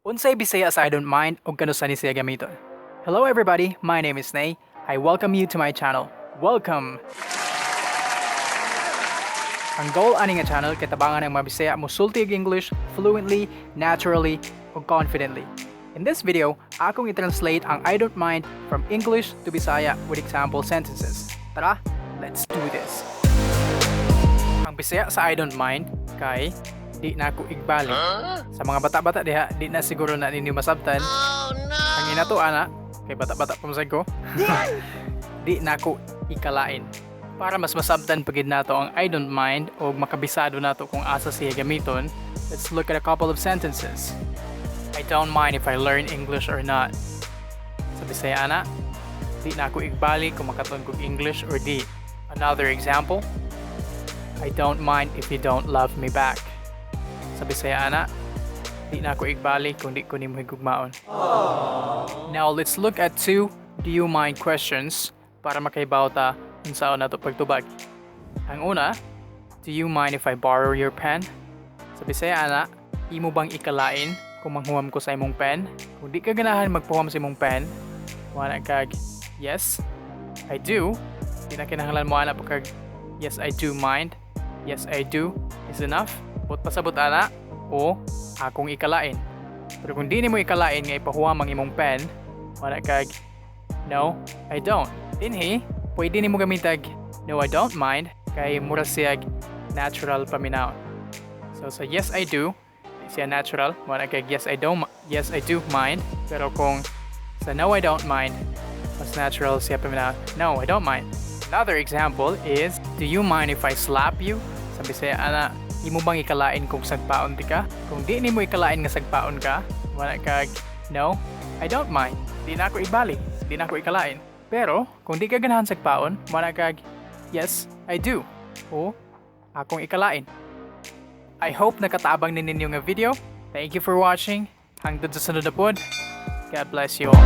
Unsay Bisaya sa I don't mind ug kanusa ni siya gamiton. Hello everybody, my name is Nay. I welcome you to my channel. Welcome! Ang goal ani nga channel kay tabangan ang mga Bisaya mosulti og English fluently, naturally, ug confidently. In this video, akong i-translate ang I don't mind from English to Bisaya with example sentences. Tara, let's do this. Ang Bisaya sa I don't mind kay di na ako igbali. Sa mga bata-bata diha, di na siguro na ninyo masabtan. Ang inato ana, kay bata-bata pumusag ko, di na ako ikalain. Para mas masabtan pagid nato ang I don't mind o makabisado nato kung asa siya gamiton, let's look at a couple of sentences. I don't mind if I learn English or not. Sa Bisaya ana, di na ako igbali kung makaton kog English or di. Another example, I don't mind if you don't love me back. Sa Bisaya ana, di na ako igbali kung di ko nimo higugmaon. Now let's look at two do you mind questions para makaibaw ta unsaon nato pagtubag. Ang una, do you mind if I borrow your pen? Sa Bisaya ana, imo bang ikalain kung manghuwam ko sa imong pen? Kung di ka ganahan magpahuwam sa imong pen, wala kag yes, I do. Di na kinahanglan mo ana pa kag yes, I do mind. Yes, I do is enough. Bot pasabot ana o akong ikalain. Pero kung di nimo ikalain nga ipahuwam ang imong pen, wala kag no, I don't. Dinhi, pwede nimo gamitag no, I don't mind kay mura siyag natural paminaw. So sa yes, I do, siya natural, wala kag yes, I do mind. Pero kung sa no, I don't mind, mas natural siya paminaw. No, I don't mind. Another example is, do you mind if I slap you? Sa Bisaya ana, imo bang ikalain kung sagpaon ti ka? Kung di nimo ikalain nga sagpaon ka, wala kag no, I don't mind. Di na ako ibali, di na ako ikalain. Pero kung di ka ganahan sagpaon, wala kag yes, I do. O akong ikalain. I hope nakatabang ni ninyo nga video. Thank you for watching. Hangtod sa sunod na pod. God bless you all.